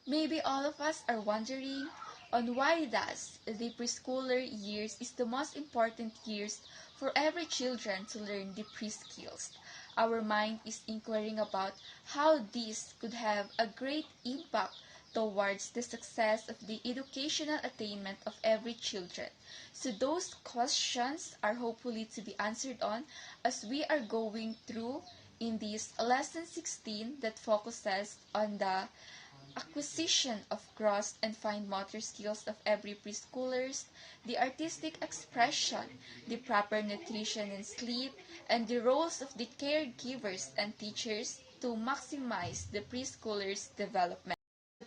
Maybe all of us are wondering on why thus the preschooler years is the most important years for every children to learn the pre-skills. Our mind is inquiring about how this could have a great impact towards the success of the educational attainment of every children. So those questions are hopefully to be answered on as we are going through in this lesson 16 that focuses on the acquisition of gross and fine motor skills of every preschoolers, the artistic expression, the proper nutrition and sleep, and the roles of the caregivers and teachers to maximize the preschoolers' development.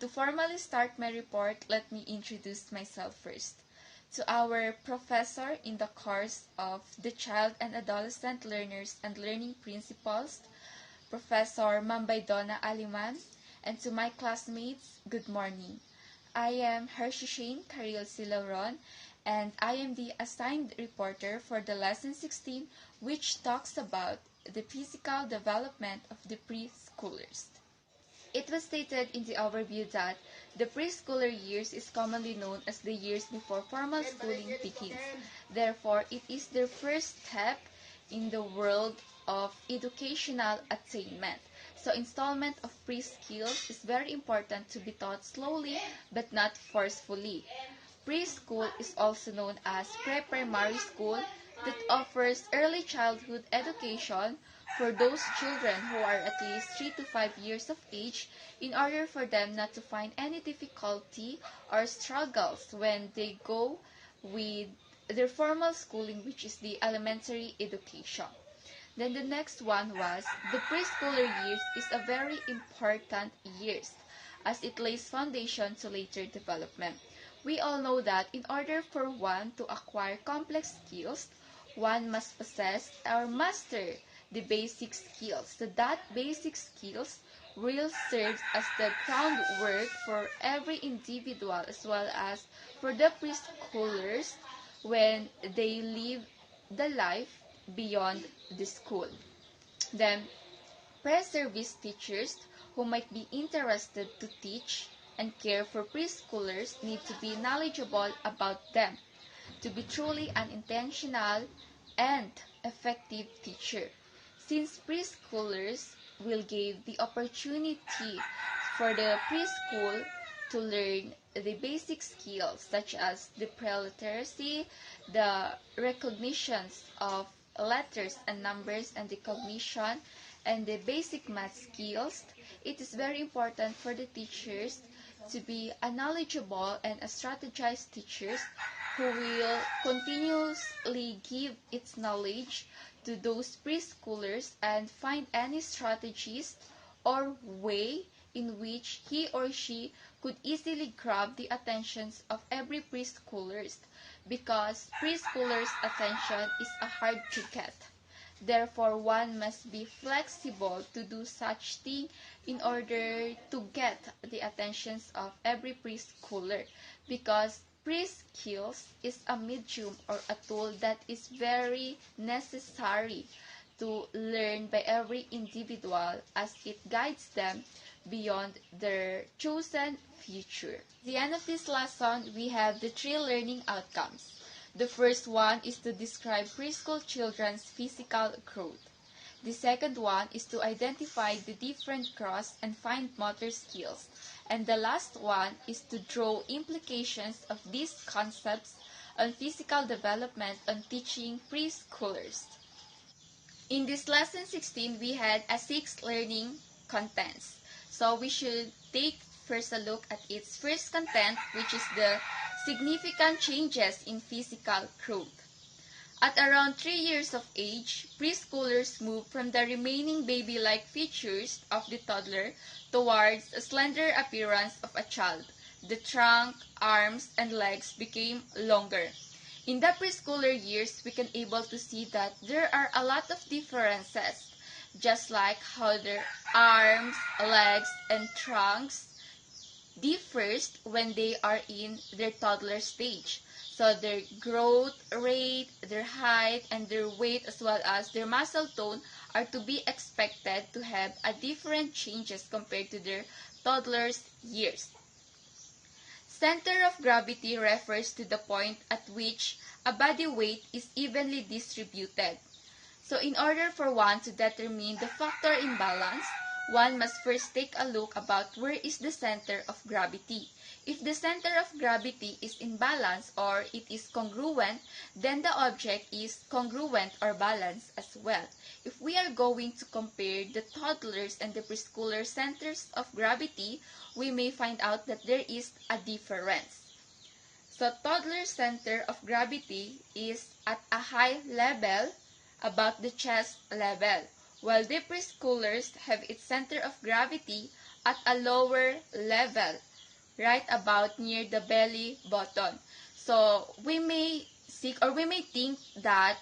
To formally start my report, let me introduce myself first. To our professor in the course of the Child and Adolescent Learners and Learning Principles, Professor Mambaydona Aliman, and to my classmates, good morning. I am Hershy Caryll Lauron, and I am the assigned reporter for the lesson 16, which talks about the physical development of the preschoolers. It was stated in the overview that the preschooler years is commonly known as the years before formal schooling begins. Therefore, it is their first step in the world of educational attainment. So installment of pre-skills is very important to be taught slowly but not forcefully. Preschool is also known as pre-primary school that offers early childhood education for those children who are at least 3 to 5 years of age in order for them not to find any difficulty or struggles when they go with their formal schooling, which is the elementary education. Then the next one was the preschooler years is a very important years as it lays foundation to later development. We all know that in order for one to acquire complex skills, one must possess or master the basic skills. So that basic skills will serve as the groundwork for every individual as well as for the preschoolers when they live the life beyond the school. Then, pre-service teachers who might be interested to teach and care for preschoolers need to be knowledgeable about them, to be truly an intentional and effective teacher. Since preschoolers will give the opportunity for the preschool to learn the basic skills such as the pre-literacy, the recognitions of letters and numbers and the cognition, and the basic math skills, it is very important for the teachers to be a knowledgeable and a strategized teachers who will continuously give its knowledge to those preschoolers and find any strategies or way in which he or she could easily grab the attentions of every preschoolers because preschoolers' attention is hard to get. Therefore, one must be flexible to do such thing in order to get the attentions of every preschooler because pre-skills is a medium or a tool that is very necessary to learn by every individual as it guides them beyond their chosen future. At the end of this lesson, we have the 3 learning outcomes. The first one is to describe preschool children's physical growth. The second one is to identify the different gross and fine motor skills. And the last one is to draw implications of these concepts on physical development on teaching preschoolers. In this lesson 16, we had 6 learning contents. So we should take first a look at its first content, which is the significant changes in physical growth. At around 3 years of age, preschoolers move from the remaining baby-like features of the toddler towards a slender appearance of a child. The trunk, arms, and legs became longer. In the preschooler years, we can able to see that there are a lot of differences, just like how their arms, legs, and trunks differs when they are in their toddler stage. So their growth rate, their height, and their weight as well as their muscle tone are to be expected to have a different changes compared to their toddler's years. Center of gravity refers to the point at which a body weight is evenly distributed. So in order for one to determine the factor imbalance, one must first take a look about where is the center of gravity. If the center of gravity is in balance or it is congruent, then the object is congruent or balanced as well. If we are going to compare the toddlers and the preschooler centers of gravity, we may find out that there is a difference. So toddler center of gravity is at a high level, about the chest level, while the preschoolers have its center of gravity at a lower level, right about near the belly button. So we may think that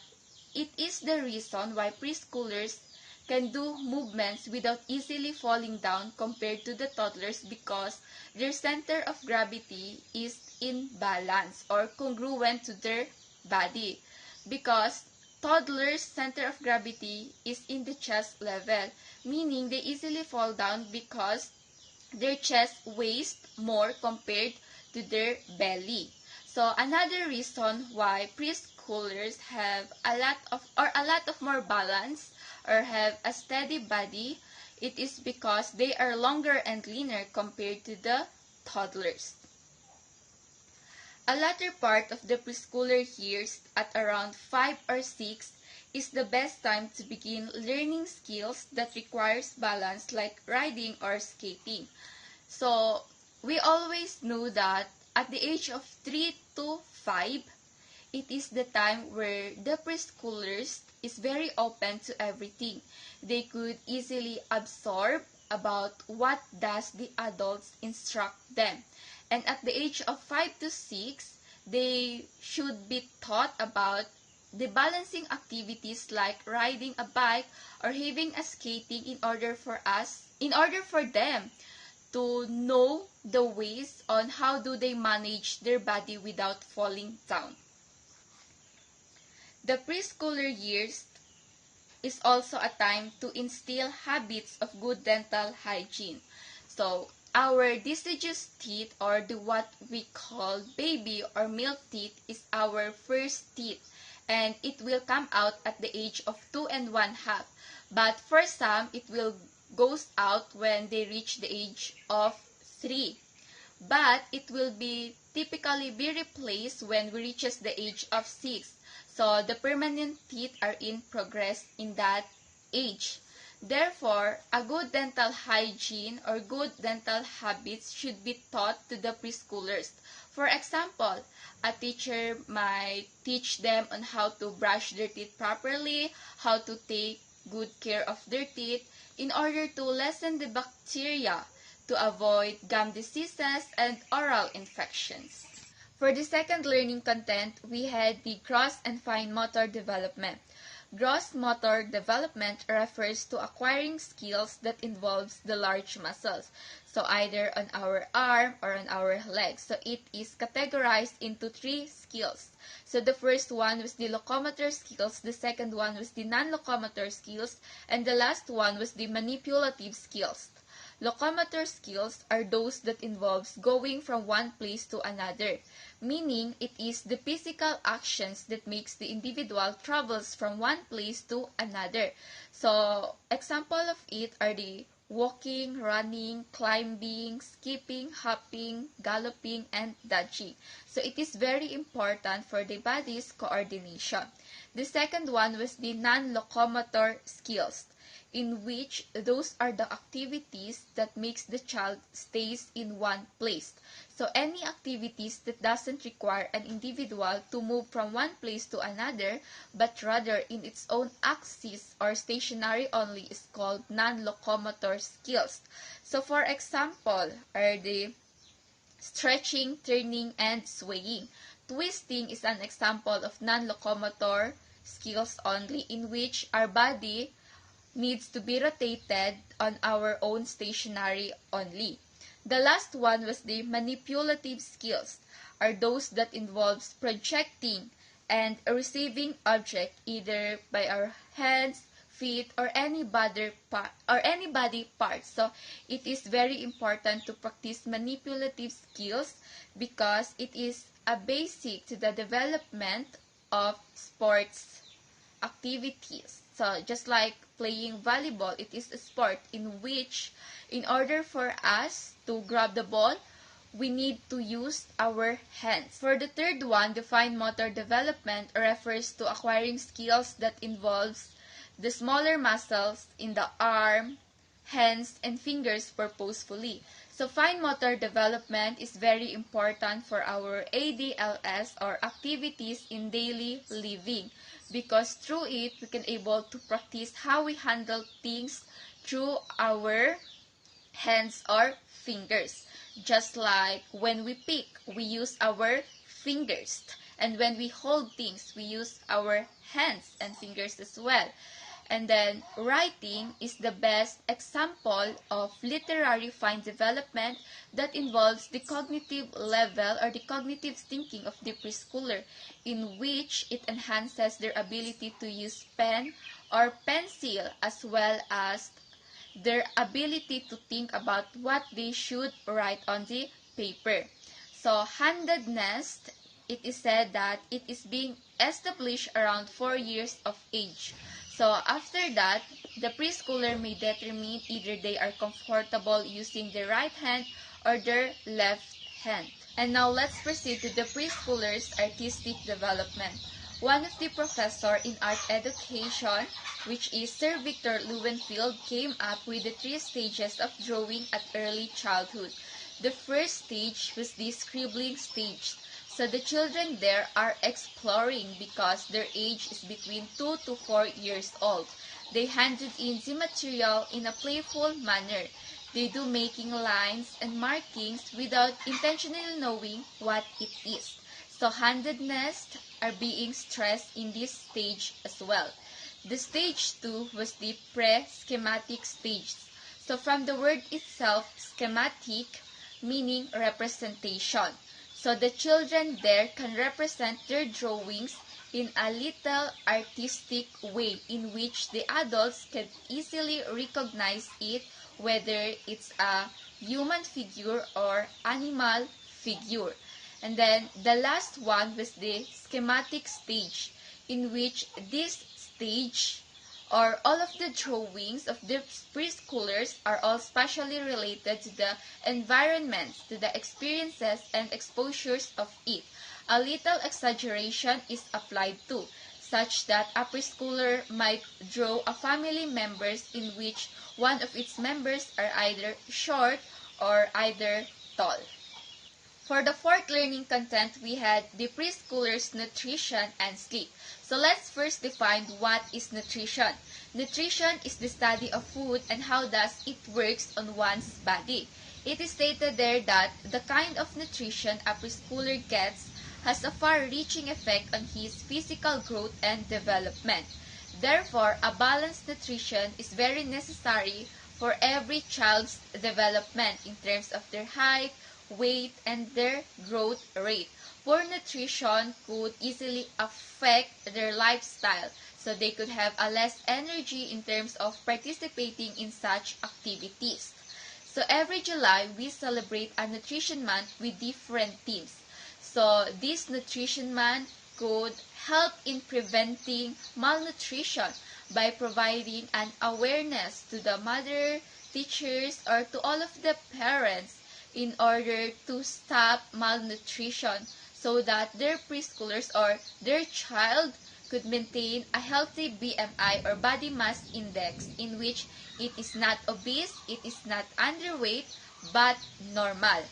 it is the reason why preschoolers can do movements without easily falling down compared to the toddlers, because their center of gravity is in balance or congruent to their body. Because toddlers' center of gravity is in the chest level, meaning they easily fall down because their chest weighs more compared to their belly. So another reason why preschoolers have a lot of more balance or have a steady body, it is because they are longer and leaner compared to the toddlers. A latter part of the preschooler years, at around 5 or 6, is the best time to begin learning skills that requires balance, like riding or skating. So we always know that at the age of 3 to 5, it is the time where the preschoolers is very open to everything. They could easily absorb about what does the adults instruct them. And at the age of 5 to 6, they should be taught about the balancing activities like riding a bike or having a skating in order for them to know the ways on how do they manage their body without falling down. The preschooler years is also a time to instill habits of good dental hygiene. So our deciduous teeth, or what we call baby or milk teeth, is our first teeth, and it will come out at the age of 2 1/2. But for some, it will goes out when they reach the age of 3. But it will typically be replaced when we reaches the age of 6. So the permanent teeth are in progress in that age. Therefore, a good dental hygiene or good dental habits should be taught to the preschoolers. For example, a teacher might teach them on how to brush their teeth properly, how to take good care of their teeth in order to lessen the bacteria, to avoid gum diseases and oral infections. For the second learning content, we had the gross and fine motor development. Gross motor development refers to acquiring skills that involves the large muscles, so either on our arm or on our legs. So it is categorized into 3 skills. So the first one was the locomotor skills, the second one was the non-locomotor skills, and the last one was the manipulative skills. Locomotor skills are those that involves going from one place to another, meaning it is the physical actions that makes the individual travels from one place to another. So example of it are the walking, running, climbing, skipping, hopping, galloping, and dodging. So it is very important for the body's coordination. The second one was the non-locomotor skills, in which those are the activities that makes the child stays in one place. So any activities that doesn't require an individual to move from one place to another, but rather in its own axis or stationary only, is called non-locomotor skills. So for example, are the stretching, turning, and swaying. Twisting is an example of non-locomotor skills only, in which our body needs to be rotated on our own stationary only. The last one was the manipulative skills, are those that involves projecting and receiving object either by our hands, feet, or any body part. So it is very important to practice manipulative skills because it is a basic to the development of sports activities. So just like playing volleyball, it is a sport in which in order for us to grab the ball, we need to use our hands. For the third one, the fine motor development refers to acquiring skills that involves the smaller muscles in the arm, hands, and fingers purposefully. So fine motor development is very important for our ADLS or activities in daily living because through it we can able to practice how we handle things through our hands or fingers. Just like when we pick, we use our fingers. And when we hold things, we use our hands and fingers as well. And then writing is the best example of literary fine development that involves the cognitive level or the cognitive thinking of the preschooler, in which it enhances their ability to use pen or pencil as well as their ability to think about what they should write on the paper. So handedness, it is said that it is being established around 4 years of age. So after that, the preschooler may determine either they are comfortable using their right hand or their left hand. And now let's proceed to the preschooler's artistic development. One of the professor in art education, which is Sir Victor Lowenfield, came up with the 3 stages of drawing at early childhood. The first stage was the scribbling stage. So the children there are exploring because their age is between 2 to 4 years old. They handed in the material in a playful manner. They do making lines and markings without intentionally knowing what it is. So handedness are being stressed in this stage as well. The stage 2 was the pre-schematic stage. So from the word itself, schematic, meaning representation. So the children there can represent their drawings in a little artistic way in which the adults can easily recognize it, whether it's a human figure or animal figure. And then the last one was the schematic stage, in which this stage or all of the drawings of the preschoolers are all specially related to the environment, to the experiences and exposures of it. A little exaggeration is applied too, such that a preschooler might draw a family members in which one of its members are either short or either tall. For the fourth learning content, we had the preschoolers' nutrition and sleep. So let's first define what is nutrition. Nutrition is the study of food and how does it works on one's body. It is stated there that the kind of nutrition a preschooler gets has a far-reaching effect on his physical growth and development. Therefore, a balanced nutrition is very necessary for every child's development in terms of their height, weight, and their growth rate. Poor nutrition could easily affect their lifestyle, so they could have a less energy in terms of participating in such activities. So every July, we celebrate a nutrition month with different themes. So this nutrition month could help in preventing malnutrition by providing an awareness to the mother, teachers, or to all of the parents in order to stop malnutrition so that their preschoolers or their child could maintain a healthy BMI or body mass index in which it is not obese, it is not underweight, but normal.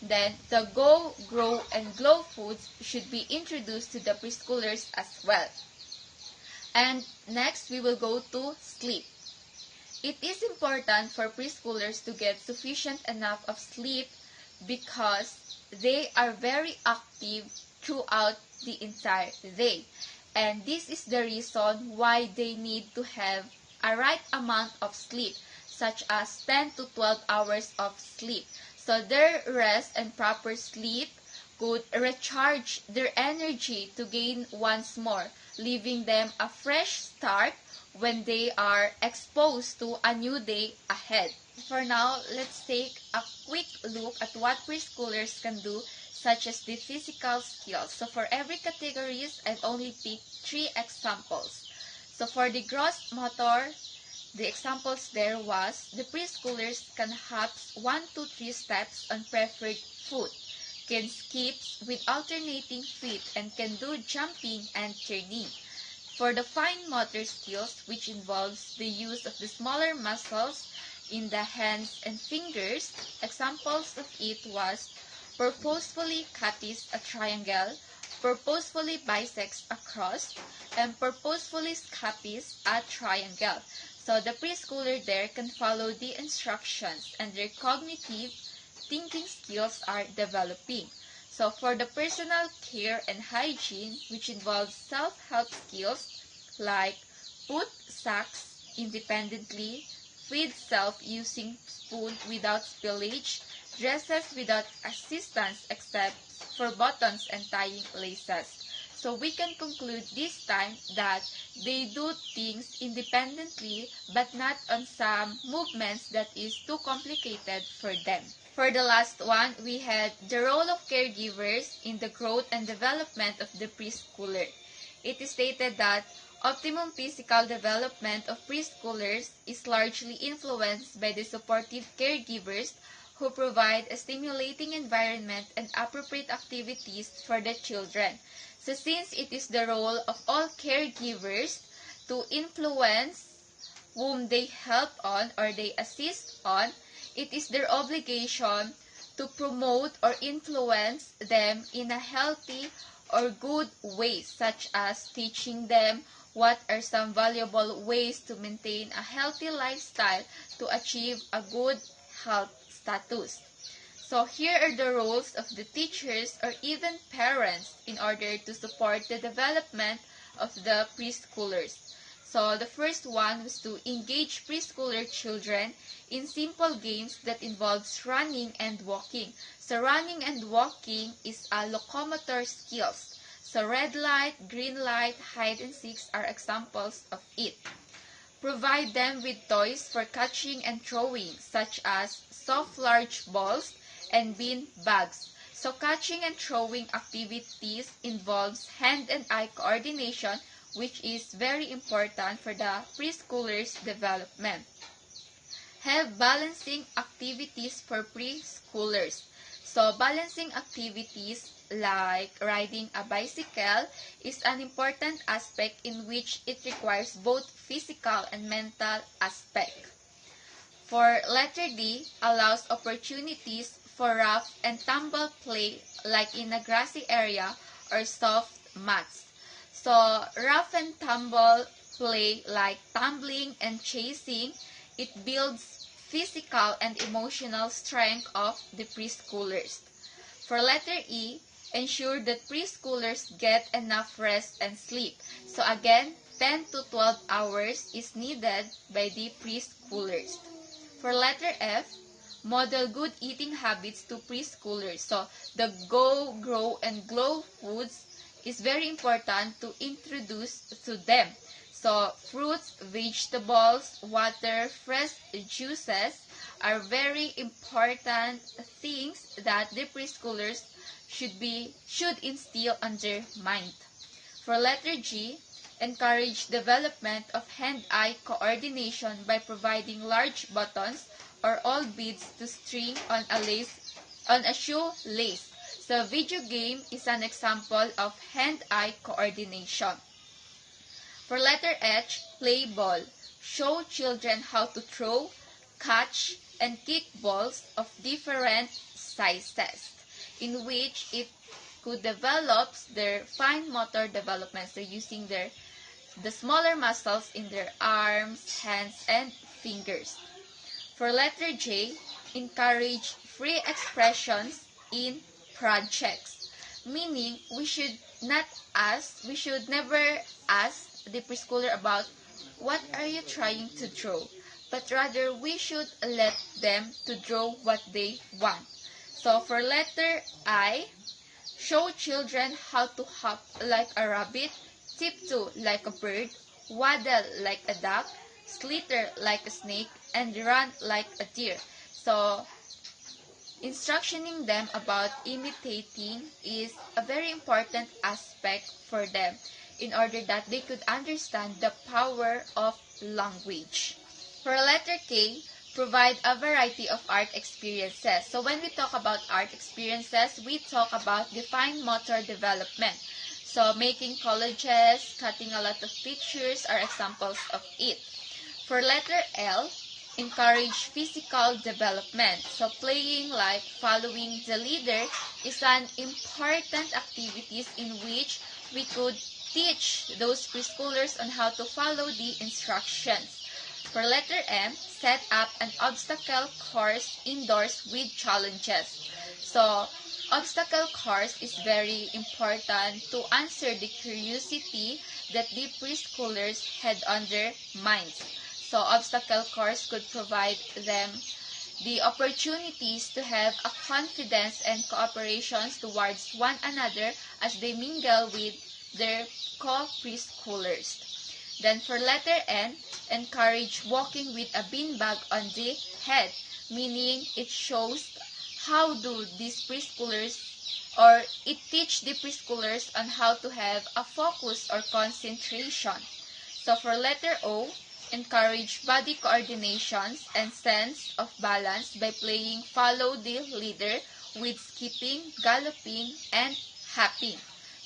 Then the Go, Grow, and Glow foods should be introduced to the preschoolers as well. And next, we will go to sleep. It is important for preschoolers to get sufficient enough of sleep because they are very active throughout the entire day. And this is the reason why they need to have a right amount of sleep, such as 10 to 12 hours of sleep. So their rest and proper sleep could recharge their energy to gain once more, leaving them a fresh start when they are exposed to a new day ahead. For now, let's take a quick look at what preschoolers can do, such as the physical skills. So for every categories, I've only picked 3 examples. So for the gross motor, the examples there was the preschoolers can hop 1 to 3 steps on preferred foot, can skip with alternating feet, and can do jumping and turning. For the fine motor skills, which involves the use of the smaller muscles in the hands and fingers, examples of it was purposefully cuts a triangle, purposefully bisects a cross, and purposefully scapes a triangle. So the preschooler there can follow the instructions and their cognitive thinking skills are developing. So for the personal care and hygiene, which involves self-help skills like put sacks independently, feed self using spoon without spillage, dresses without assistance except for buttons and tying laces. So we can conclude this time that they do things independently but not on some movements that is too complicated for them. For the last one, we had the role of caregivers in the growth and development of the preschooler. It is stated that optimum physical development of preschoolers is largely influenced by the supportive caregivers who provide a stimulating environment and appropriate activities for the children. So since it is the role of all caregivers to influence whom they help on or they assist on, it is their obligation to promote or influence them in a healthy or good way, such as teaching them what are some valuable ways to maintain a healthy lifestyle to achieve a good health status. So here are the roles of the teachers or even parents in order to support the development of the preschoolers. So the first one was to engage preschooler children in simple games that involves running and walking. So running and walking is a locomotor skills. So red light, green light, hide and seeks are examples of it. Provide them with toys for catching and throwing, such as soft large balls and bean bags. So catching and throwing activities involves hand and eye coordination, which is very important for the preschoolers' development. Have balancing activities for preschoolers. So balancing activities like riding a bicycle is an important aspect in which it requires both physical and mental aspect. For letter D, allows opportunities for rough and tumble play like in a grassy area or soft mats. So rough and tumble play like tumbling and chasing, it builds physical and emotional strength of the preschoolers. For letter E, ensure that preschoolers get enough rest and sleep. So again, 10 to 12 hours is needed by the preschoolers. For letter F, model good eating habits to preschoolers. So the go, grow, and glow foods is very important to introduce to them. So fruits, vegetables, water, fresh juices are very important things that the preschoolers should instill on their mind. For letter G, encourage development of hand-eye coordination by providing large buttons or all beads to string on a shoelace. So video game is an example of hand-eye coordination. For letter H, play ball. Show children how to throw, catch, and kick balls of different sizes, in which it could develop their fine motor development, so using the smaller muscles in their arms, hands, and fingers. For letter J, encourage free expressions in projects, meaning we should never ask the preschooler about what are you trying to draw, but rather we should let them to draw what they want. So for letter I, show children how to hop like a rabbit, tiptoe like a bird, waddle like a duck, slither like a snake, and run like a deer. So, instructioning them about imitating is a very important aspect for them in order that they could understand the power of language. For letter K, provide a variety of art experiences. So when we talk about art experiences, we talk about the fine motor development. So making collages, cutting a lot of pictures are examples of it. For letter L, encourage physical development. So playing like following the leader is an important activity in which we could teach those preschoolers on how to follow the instructions. For letter M, set up an obstacle course indoors with challenges. So, obstacle course is very important to answer the curiosity that the preschoolers had on their minds. So, obstacle course could provide them the opportunities to have a confidence and cooperations towards one another as they mingle with their co-preschoolers. Then for letter N, encourage walking with a beanbag on the head, meaning it shows how do these preschoolers or it teach the preschoolers on how to have a focus or concentration. So for letter O, encourage body coordinations and sense of balance by playing follow the leader with skipping, galloping, and hopping.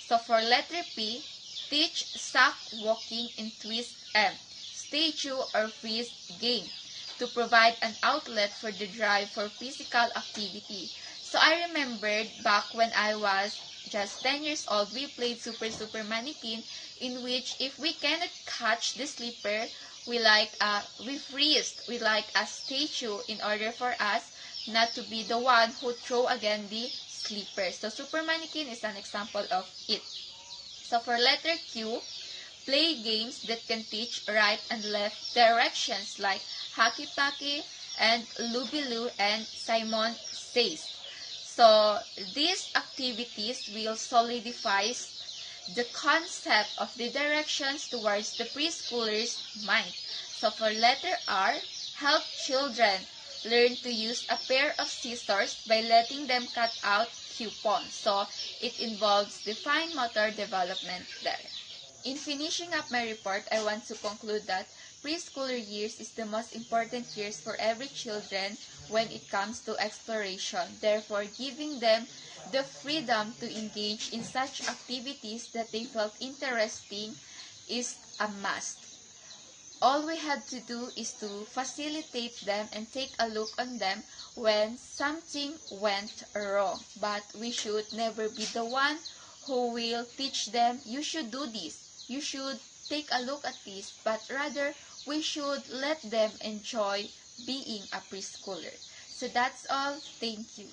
So for letter P, teach sack walking in twist M, statue or freeze game to provide an outlet for the drive for physical activity. So I remembered back when I was just 10 years old, we played Super Mannequin in which if we cannot catch the slipper, we freeze, we like a statue in order for us not to be the one who throw again the slipper. So Super Mannequin is an example of it. So for letter Q, play games that can teach right and left directions like Hacky Packy and Lubiloo and Simon Says. So these activities will solidify the concept of the directions towards the preschooler's mind. So for letter R, help children learn to use a pair of scissors by letting them cut out coupons. So it involves the fine motor development there. In finishing up my report, I want to conclude that preschooler years is the most important years for every children when it comes to exploration. Therefore, giving them the freedom to engage in such activities that they felt interesting is a must. All we have to do is to facilitate them and take a look on them when something went wrong. But we should never be the one who will teach them, you should do this, you should take a look at this, but rather we should let them enjoy being a preschooler. So that's all. Thank you.